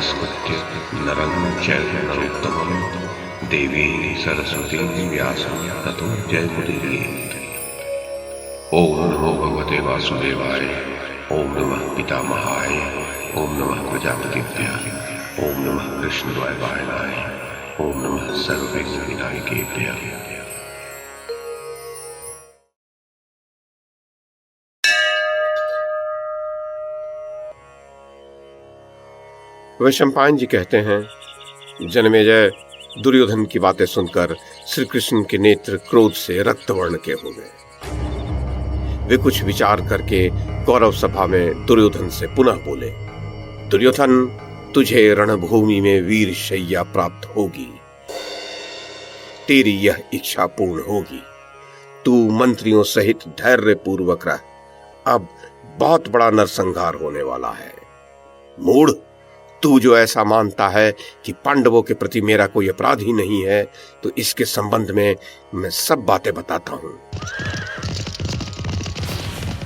नमस्कृत्य नरं चैव नरोत्तमं देवीं सरस्वतीं व्यासं ततो जयमुदीरयेत्। ओम नमो भगवते वासुदेवाय। ओम नमः पितामहाय। ओम नमः प्रजापतिभ्यः। ओम नमः कृष्णद्वैपायनाय। ओम नमः सर्वविघ्नविनायकेभ्यः। वैशंपायन जी कहते हैं, जनमेजय दुर्योधन की बातें सुनकर श्री कृष्ण के नेत्र क्रोध से रक्तवर्ण के हो गए। वे कुछ विचार करके कौरव सभा में दुर्योधन से पुनः बोले, दुर्योधन, तुझे रणभूमि में वीर शैया प्राप्त होगी। तेरी यह इच्छा पूर्ण होगी। तू मंत्रियों सहित धैर्य पूर्वक रह। अब बहुत बड़ा नरसंहार होने वाला है। मूढ़, तू जो ऐसा मानता है कि पांडवों के प्रति मेरा कोई अपराध ही नहीं है, तो इसके संबंध में मैं सब बातें बताता हूं।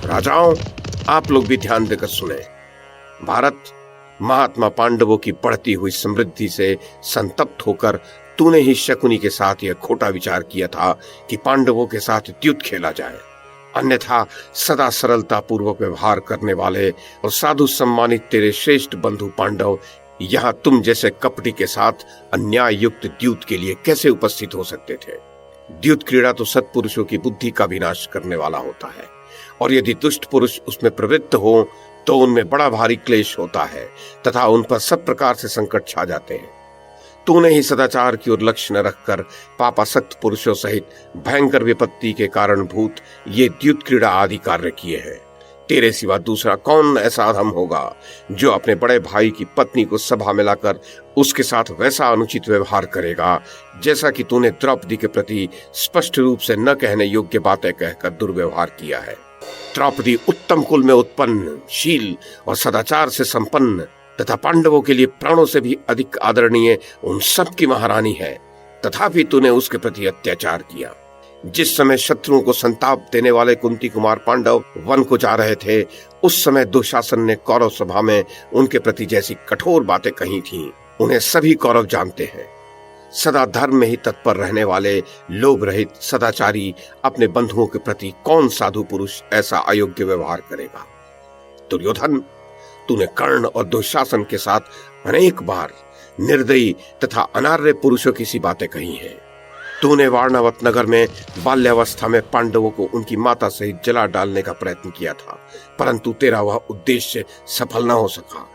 राजाओं, आप लोग भी ध्यान देकर सुने। भारत, महात्मा पांडवों की बढ़ती हुई समृद्धि से संतप्त होकर तूने ही शकुनी के साथ यह खोटा विचार किया था कि पांडवों के साथ युद्ध खेला जाए। अन्यथा सदा सरलता पूर्वक व्यवहार करने वाले और साधु सम्मानित तेरे श्रेष्ठ बंधु पांडव यहाँ तुम जैसे कपटी के साथ अन्याय युक्त द्यूत के लिए कैसे उपस्थित हो सकते थे। द्यूत क्रीड़ा तो सत्पुरुषों की बुद्धि का विनाश करने वाला होता है, और यदि दुष्ट पुरुष उसमें प्रवृत्त हो तो उनमें बड़ा भारी क्लेश होता है तथा उन पर सब प्रकार से संकट छा जाते हैं। तूने ही सदाचार की ओर लक्ष्य न रखकर पापासक्त पुरुषों सहित भयंकर विपत्ति के कारणभूत ये द्यूत क्रीड़ा आदि कार्य किए हैं। तेरे सिवा दूसरा कौन ऐसा अधम होगा जो अपने बड़े भाई की पत्नी को सभा में लाकर उसके साथ वैसा अनुचित व्यवहार करेगा जैसा कि तूने द्रौपदी के प्रति स्पष्ट रूप से न कहने योग्य बातें कहकर दुर्व्यवहार किया है। द्रौपदी उत्तम कुल में उत्पन्न, शील और सदाचार से संपन्न तथा पांडवों के लिए प्राणों से भी अधिक आदरणीय उन सब की महारानी है, तथापि तूने उसके प्रति अत्याचार किया। जिस समय शत्रुओं को संताप देने वाले कुंती कुमार पांडव वन को जा रहे थे, उस समय दुशासन ने कौरव सभा में उनके प्रति जैसी कठोर बातें कही थीं, उन्हें सभी कौरव जानते हैं। सदा धर्म में ही तत्पर रहने वाले लोभ रहित सदाचारी अपने बंधुओं के प्रति कौन साधु पुरुष ऐसा अयोग्य व्यवहार करेगा। दुर्योधन, तूने कर्ण और दुशासन के साथ अनेक बार निर्दयी तथा अनार्य पुरुषों की सी बातें कही हैं। तूने वारणावत नगर में बाल्यावस्था में पांडवों को उनकी माता सहित जला डालने का प्रयत्न किया था, परंतु तेरा वह उद्देश्य सफल न हो सका।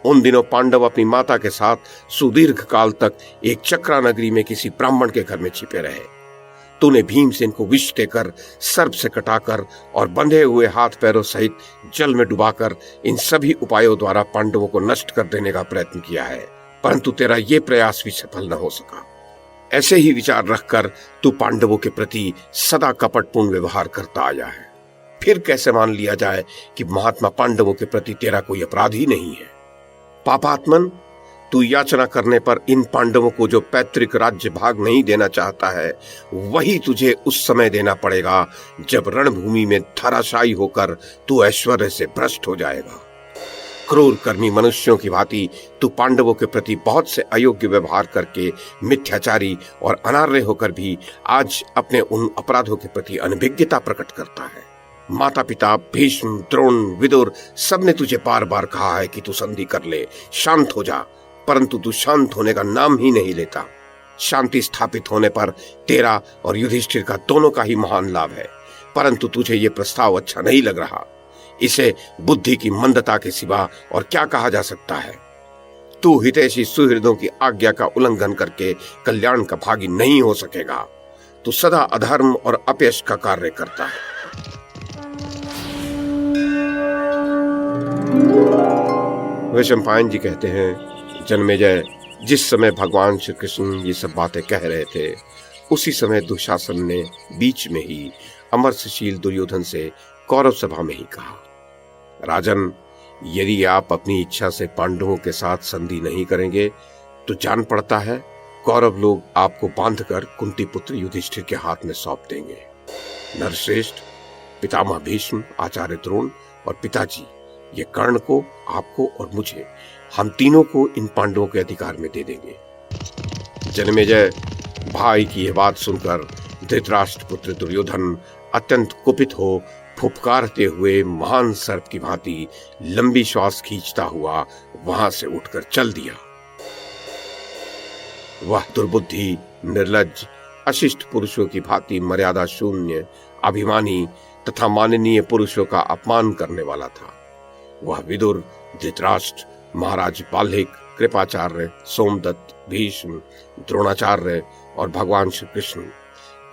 उन दिनों पांडव अपनी माता के साथ सुदीर्घ काल तक एक चक्रा नगरी में किसी ब्राह्मण के घर में छिपे रहे। तूने भीमसेन को विष देकर, सर्प से कटाकर और बंधे हुए हाथ पैरों सहित जल में डुबाकर इन सभी उपायों द्वारा पांडवों को नष्ट कर देने का प्रयत्न किया है, परंतु तेरा ये प्रयास भी सफल न हो सका। ऐसे ही विचार रखकर तू पांडवों के प्रति सदा कपटपूर्ण व्यवहार करता आया है। फिर कैसे मान लिया जाए कि महात्मा पांडवों के प्रति तेरा कोई अपराध ही नहीं है। पापात्मन, तू याचना करने पर इन पांडवों को जो पैतृक राज्य भाग नहीं देना चाहता है, वही तुझे उस समय देना पड़ेगा जब रणभूमि में धराशायी होकर तू ऐश्वर्य से भ्रष्ट हो जाएगा। क्रूर कर्मी मनुष्यों की भांति तू पांडवों के प्रति बहुत से अयोग्य व्यवहार करके मिथ्याचारी और अनार्य होकर भी आज अपने उन अपराधों के प्रति अनभिज्ञता प्रकट करता है। माता पिता भीष्म, द्रोण, विदुर सब ने तुझे बार बार कहा है कि तू संधि कर ले, शांत हो जा, परंतु तू शांत होने का नाम ही नहीं लेता। शांति स्थापित होने पर तेरा और युधिष्ठिर का दोनों का ही महान लाभ है, परंतु तुझे ये प्रस्ताव अच्छा नहीं लग रहा। इसे बुद्धि की मंदता के सिवा और क्या कहा जा सकता है। तू हितैषी सुहृदों की आज्ञा का उल्लंघन करके कल्याण का भागी नहीं हो सकेगा। तू सदा अधर्म और अपयश का कार्य करता है। वैशंपायन जी कहते हैं, जनमेजय, जिस समय भगवान श्री कृष्ण ये सब बातें कह रहे थे, उसी समय दुशासन ने बीच में ही अमरशील दुर्योधन से कौरव सभा में ही कहा, राजन, यदि आप अपनी इच्छा से पांडवों के साथ संधि नहीं करेंगे तो जान पड़ता है कौरव लोग आपको बांधकर कुंती पुत्र युधिष्ठिर के हाथ में सौंप देंगे। नरश्रेष्ठ, पितामह भीष्म, आचार्य द्रोण और पिताजी ये कर्ण को, आपको और मुझे हम तीनों को इन पांडवों के अधिकार में दे देंगे। जन्मेजय भाई की यह बात सुनकर धृतराष्ट्र पुत्र दुर्योधन अत्यंत कुपित हो फुफकारते हुए महान सर्प की भांति लंबी श्वास खींचता हुआ वहां से उठकर चल दिया। वह दुर्बुद्धि, निर्लज्ज, अशिष्ट पुरुषों की भांति मर्यादा शून्य, अभिमानी तथा माननीय पुरुषों का अपमान करने वाला था। वह विदुर, धृतराष्ट्र, महाराज बाल्हिक, कृपाचार्य, सोमदत्त, भीष्म, द्रोणाचार्य और भगवान श्री कृष्ण,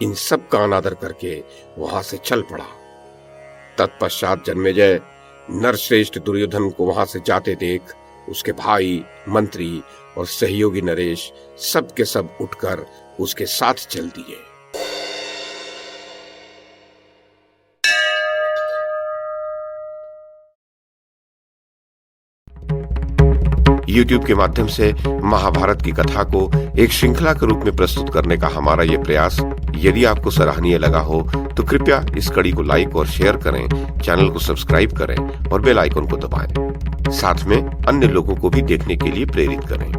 इन सब का अनादर करके वहां से चल पड़ा। तत्पश्चात जन्मेजय नरश्रेष्ठ दुर्योधन को वहां से जाते देख उसके भाई, मंत्री और सहयोगी नरेश सब के सब उठकर उसके साथ चल दिए। YouTube के माध्यम से महाभारत की कथा को एक श्रृंखला के रूप में प्रस्तुत करने का हमारा यह प्रयास यदि आपको सराहनीय लगा हो तो कृपया इस कड़ी को लाइक और शेयर करें, चैनल को सब्सक्राइब करें और बेल आइकन को दबाएं। साथ में अन्य लोगों को भी देखने के लिए प्रेरित करें।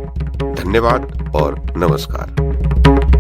धन्यवाद और नमस्कार।